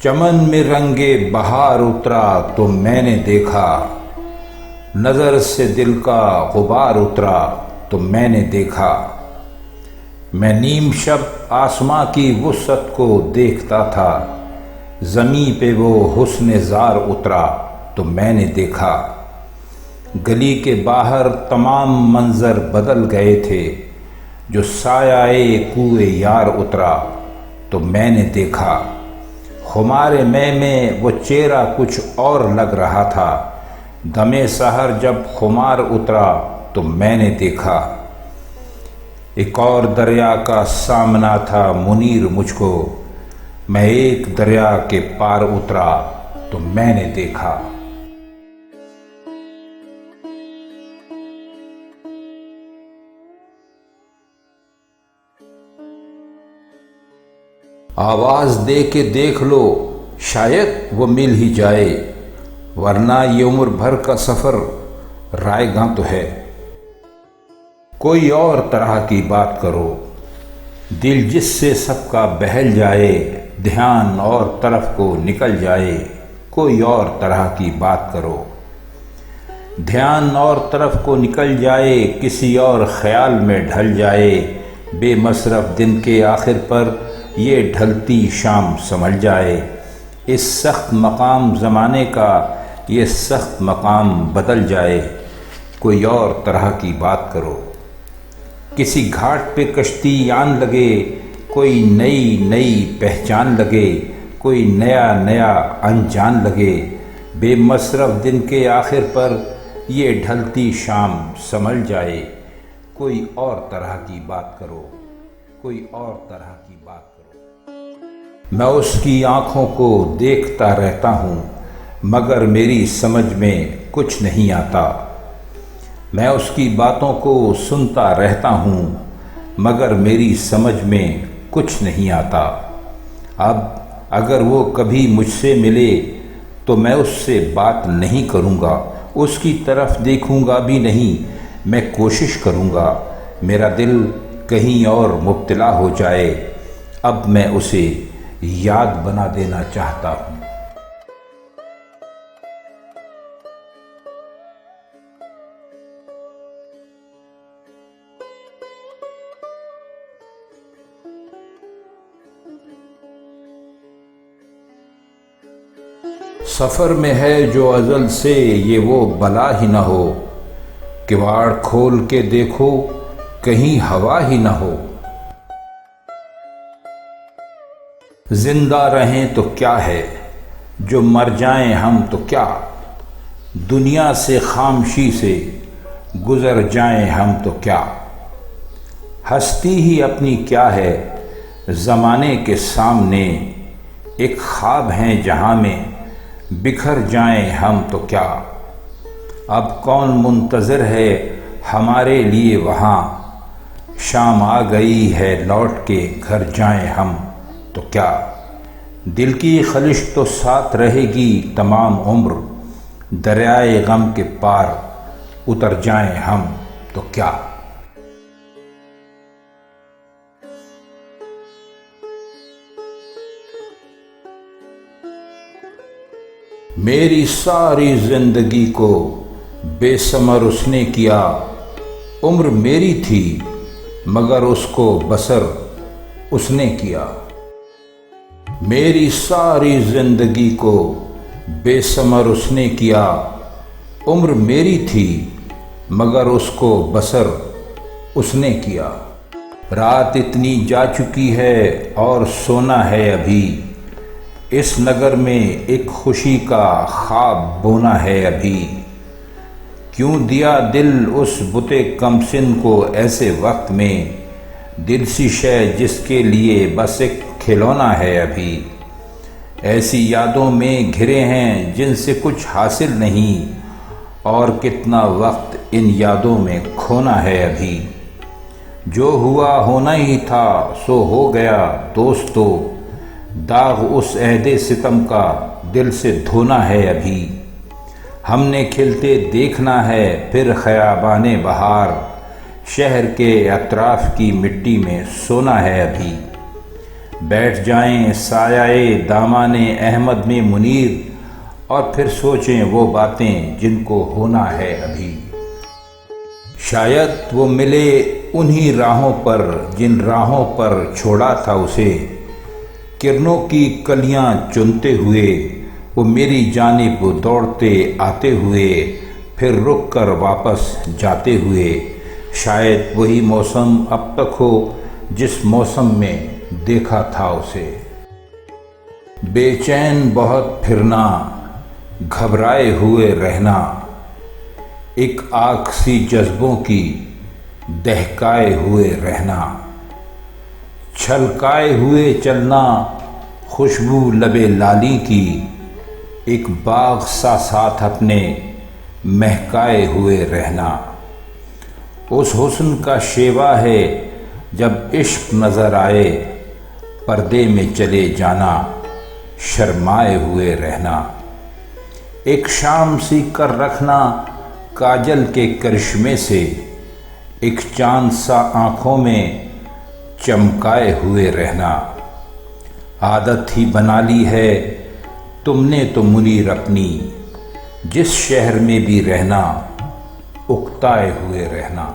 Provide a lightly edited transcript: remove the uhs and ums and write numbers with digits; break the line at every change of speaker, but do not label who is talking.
چمن میں رنگ بہار اترا تو میں نے دیکھا، نظر سے دل کا غبار اترا تو میں نے دیکھا۔ میں نیم شب آسماں کی وسعت کو دیکھتا تھا، زمیں پہ وہ حسن زار اترا تو میں نے دیکھا۔ گلی کے باہر تمام منظر بدل گئے تھے، جو سایہ کوئے یار اترا تو میں نے دیکھا۔ خمار میں وہ چہرہ کچھ اور لگ رہا تھا، دمے سحر جب خمار اترا تو میں نے دیکھا۔ ایک اور دریا کا سامنا تھا منیر مجھ کو، میں ایک دریا کے پار اترا تو میں نے دیکھا۔ آواز دے کے دیکھ لو، شاید وہ مل ہی جائے، ورنہ یہ عمر بھر کا سفر رائے گاں تو ہے۔ کوئی اور طرح کی بات کرو، دل جس سے سب کا بہل جائے، دھیان اور طرف کو نکل جائے۔ کوئی اور طرح کی بات کرو، دھیان اور طرف کو نکل جائے، کسی اور خیال میں ڈھل جائے۔ بے مصرف دن کے آخر پر یہ ڈھلتی شام سنبھل جائے۔ اس سخت مقام زمانے کا یہ سخت مقام بدل جائے۔ کوئی اور طرح کی بات کرو، کسی گھاٹ پہ کشتی آن لگے، کوئی نئی نئی پہچان لگے، کوئی نیا نیا انجان لگے۔ بے مصرف دن کے آخر پر یہ ڈھلتی شام سنبھل جائے۔ کوئی اور طرح کی بات کرو، کوئی اور طرح کی بات کرو۔ میں اس کی آنکھوں کو دیکھتا رہتا ہوں، مگر میری سمجھ میں کچھ نہیں آتا۔ میں اس کی باتوں کو سنتا رہتا ہوں، مگر میری سمجھ میں کچھ نہیں آتا۔ اب اگر وہ کبھی مجھ سے ملے تو میں اس سے بات نہیں کروں گا، اس کی طرف دیکھوں گا بھی نہیں۔ میں کوشش کروں گا میرا دل کہیں اور مبتلا ہو جائے۔ اب میں اسے یاد بنا دینا چاہتا ہوں۔ سفر میں ہے جو ازل سے یہ وہ بلا ہی نہ ہو، کواڑ کھول کے دیکھو کہیں ہوا ہی نہ ہو۔ زندہ رہیں تو کیا ہے، جو مر جائیں ہم تو کیا، دنیا سے خاموشی سے گزر جائیں ہم تو کیا۔ ہستی ہی اپنی کیا ہے زمانے کے سامنے، ایک خواب ہیں جہاں میں بکھر جائیں ہم تو کیا۔ اب کون منتظر ہے ہمارے لیے وہاں، شام آ گئی ہے لوٹ کے گھر جائیں ہم تو کیا۔ دل کی خلش تو ساتھ رہے گی تمام عمر، دریائے غم کے پار اتر جائیں ہم تو کیا۔ میری ساری زندگی کو بے ثمر اس نے کیا، عمر میری تھی مگر اس کو بسر اس نے کیا۔ میری ساری زندگی کو بے ثمر اس نے کیا، عمر میری تھی مگر اس کو بسر اس نے کیا۔ رات اتنی جا چکی ہے اور سونا ہے ابھی، اس نگر میں ایک خوشی کا خواب بونا ہے ابھی۔ کیوں دیا دل اس بت کم سن کو ایسے وقت میں، دل سی شے جس کے لیے بس ایک کھلونا ہے ابھی۔ ایسی یادوں میں گھرے ہیں جن سے کچھ حاصل نہیں، اور کتنا وقت ان یادوں میں کھونا ہے ابھی۔ جو ہوا ہونا ہی تھا سو ہو گیا دوستو، داغ اس عہد ستم کا دل سے دھونا ہے ابھی۔ ہم نے کھلتے دیکھنا ہے پھر خیابان بہار، شہر کے اطراف کی مٹی میں سونا ہے ابھی۔ بیٹھ جائیں سایہ دامان احمد میں منیر، اور پھر سوچیں وہ باتیں جن کو ہونا ہے ابھی۔ شاید وہ ملے انہی راہوں پر جن راہوں پر چھوڑا تھا اسے، کرنوں کی کلیاں چنتے ہوئے وہ میری جانب دوڑتے آتے ہوئے، پھر رک کر واپس جاتے ہوئے۔ شاید وہی موسم اب تک ہو جس موسم میں دیکھا تھا اسے۔ بے چین بہت پھرنا، گھبرائے ہوئے رہنا، ایک آنکھ سی جذبوں کی دہکائے ہوئے رہنا، چھلکائے ہوئے چلنا، خوشبو لب لالی کی، ایک باغ سا ساتھ اپنے مہکائے ہوئے رہنا۔ اس حسن کا شیوا ہے جب عشق نظر آئے، پردے میں چلے جانا، شرمائے ہوئے رہنا، ایک شام سی کر رکھنا کاجل کے کرشمے سے، ایک چاند سا آنکھوں میں چمکائے ہوئے رہنا۔ عادت ہی بنا لی ہے تم نے تو منیر اپنی، جس شہر میں بھی رہنا اکتائے ہوئے رہنا۔